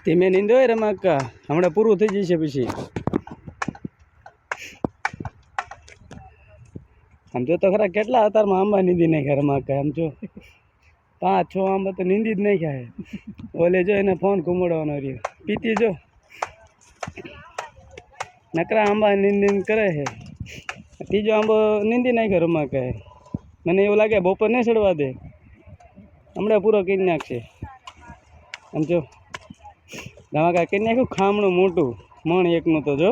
ધીમે નીંદો હોય રમાકા હમણાં પૂરું થઈ જશે પછી આમ જો તો ખરા કેટલા અતારમાં આંબા નીંદી નાખ્યા રમાકા આમ જો 5-6 આંબા તો નીંદી જ નાખ્યા ઓલે જો એને ફોન ઘુમાડવાનો રહ્યો પીતી જો નકરા આંબા નીંદ કરે છે ત્રીજો આંબો નીંદી નાખ્યો રમાકા મને એવું લાગે બપોર નહીં ચડવા દે હમણાં પૂરો કરી નાખશે આમ જો રમાકા કરી નાખ્યું ખામણું મોટું મણ એકનું તો જો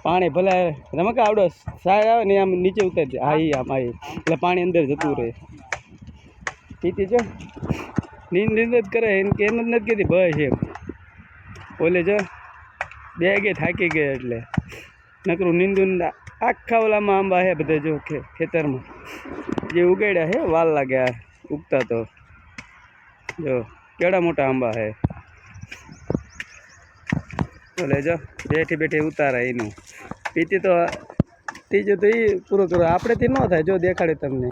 પાણી ભલે રમકા આવડો સાય આવે ને આમ નીચે ઉતરજે હા એ આમ આવી એટલે પાણી અંદર જતું રહે પીતી જો નીંદ જ કરે એમ કે એમ જ નથી કહેતી બસ એમ ઓલે જો બે ગે થાકી ગયા એટલે નકરું નીંદું આખા ઓલામાં આંબા છે બધા જો ખેતરમાં જે ઉગાડ્યા છે વાલ લાગ્યા ઉગતા તો જો કેવડા મોટા આંબા છે ઓલે જો બેઠી બેઠી ઉતારા એનું પીતી તો ત્રીજું તો એ પૂરું કરો આપણેથી ન થાય જો દેખાડે તમને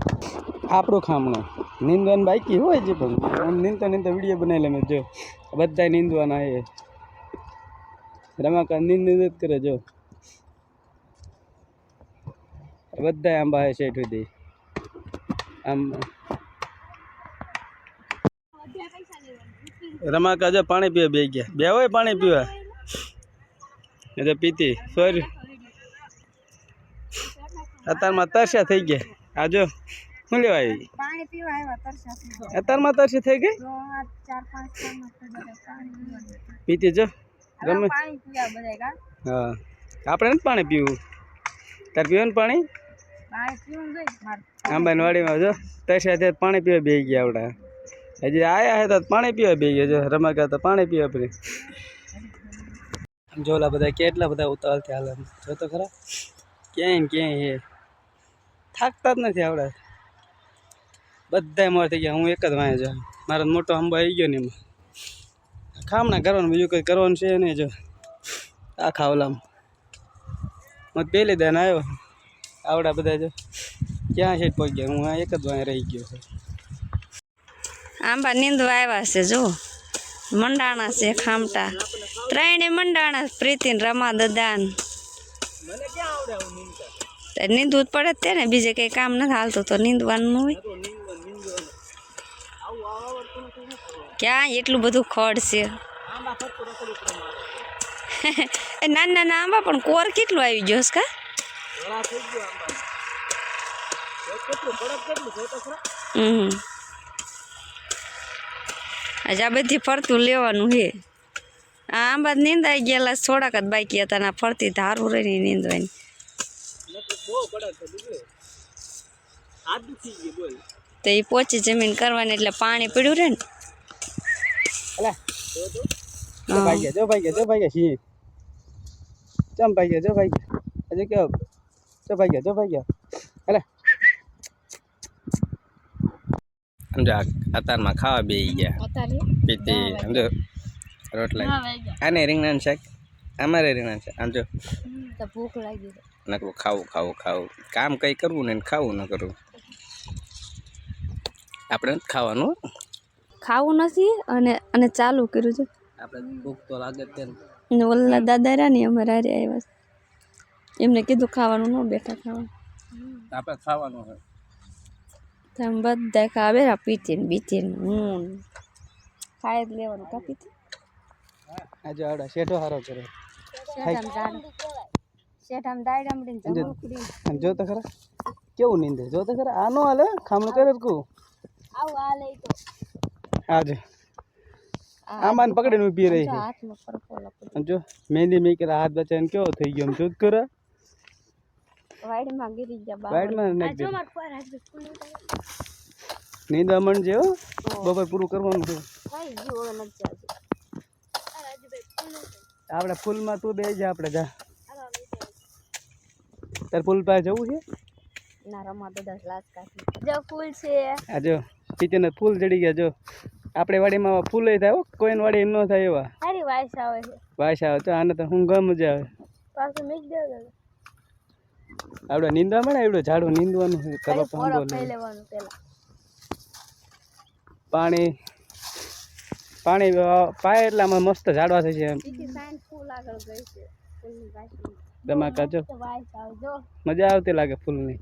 આપણું ખામણું નીંદવાનું બાકી હોય છે પણ નીંદતા વિડીયો બનાવી લે મેં જો બધા નીંદવાના એ રમાકા નીંદ જ કરે જો બધા આંબા છે શેઠ સુધી આમ રમાકા જો પાણી પીવા બે ગયા બે હોય પાણી પીવા એટલે પીતી સોરી અત્યારમાં તરસ્યા થઈ ગયા આ જો શું લેવા આવી પાણી પીવા આવ્યા તરસ્યા અત્યારમાં તરસી થઈ ગઈ 4-5 પીતી જો રમે પાણી પીવા બધા હા આપણે નથી પાણી પીવું તાર પીવાનું પાણી પીવું જોઈએ આંબાની વાડીમાં જો તરસ્યા પાણી પીવા બે ગયા આવડા હજી આયા હે તો પાણી પીવા બે ગયા જો રમાકા તો પાણી પીવા પડી જોલા બધા કેટલા બધા ઉતાવળથી હાલે જો તો ખરા ક્યાંય ને ક્યાંય હે થાકતા જ નથી આવડે બધા મોર થઈ ગયા હું એક જ વાંહે જો મારો મોટો આંબો આવી ગયો ને એમાં ખામણા કરવાનું બીજું કંઈ કરવાનું છે નહીં જો આખા ઓલામાં હું પહેલી દાન આવ્યો આવડા બધા જો ક્યાં છે પહોંચી ગયા હું આ એક જ વાંહે રહી ગયો છે આંબા નીંદવા આવ્યા છે જો મંડાણા છે ખામટા ત્રણે મંડાણા પ્રીતિન રમા દદાન નીંદવું જ પડે તે ને બીજે કઈ કામ નથી હાલતું તો નીંદવાનું હોય ક્યાં એટલું બધું ખડ છે એ નાના નાના આંબા પણ કોર કેટલું આવી ગયો છે કા આ બધી ફરતું લેવાનું હે આ આંબા નીંદાઈ ગયેલા થોડાક જ બાકી હતા ને ફરતી ધારું રહી નીંદવાની તો એ પોચી જમીન કરવાની એટલે પાણી પીડ્યું રે ને જો ભાઈ સિંહ ચમ ભાઈ ગયા જો ભાઈ ગયા હજી કેવો જો ભાઈ ગયા અલે સમજો અત્યારમાં ખાવા બે ગયા પીતી સમજો રોટલા આને રીંગણાનું શાક અમારે રીંગણાનું શાક આમ જો ભૂખ લાગી નકરું ખાવું કામ કંઈ કરવું ને ખાવું ન કરવું આપણે ખાવાનું ખાવું નથી અને ચાલુ કર્યું છે આપણે ભૂખ તો લાગે જ ને ઓલા દાદા રહ્યા ને અમારા હારે આવ્યા એમને કીધું ખાવાનું ન બેઠા ખાવાનું આપણે ખાવાનું હોય તમે બધા ખાવે પીતી બીતી હું ખાઈ જ લેવાનું કા પીતી આજે આવડા શેઠો હારો કરે જો તો ખરા કેવું નીંદે જો તો ખરા આ નો હાલે ખામણું કરે કું આજે આમાં પકડીને ઊભી રહી છે જો મહેંદી મેં કર્યા હાથ બચાવીને કેવો થઈ ગયો જો કરે વાડીમાં ગીરી ગયા વાડીમાં નીંદવા મણ છે હો બપોર પૂરું કરવાનું છે આપણે ફૂલમાં તું બે જા આપણે જા તાર ફૂલ પાસે જવું છે ના રમા તો 10 લાખ કાઢી જો ફૂલ છે આ જો પીતીને ફૂલ જડી ગયા જો આપણે વાડીમાં ફૂલ થાય હો કોઈની વાડી ન થાય એવા સારી વાસ આવે છે વાસ આવે તો આને તો હું ગમ મજા આવે પાછું મીક દે આપણે નીંદવા મળે એવડું ઝાડું નીંદવાનું લેવાનું પેલા પાણી પાણી પાય એટલે આમાં મસ્ત ઝાડવા થઈ છે એમ ધમાકા જો મજા આવતી લાગે ફૂલની.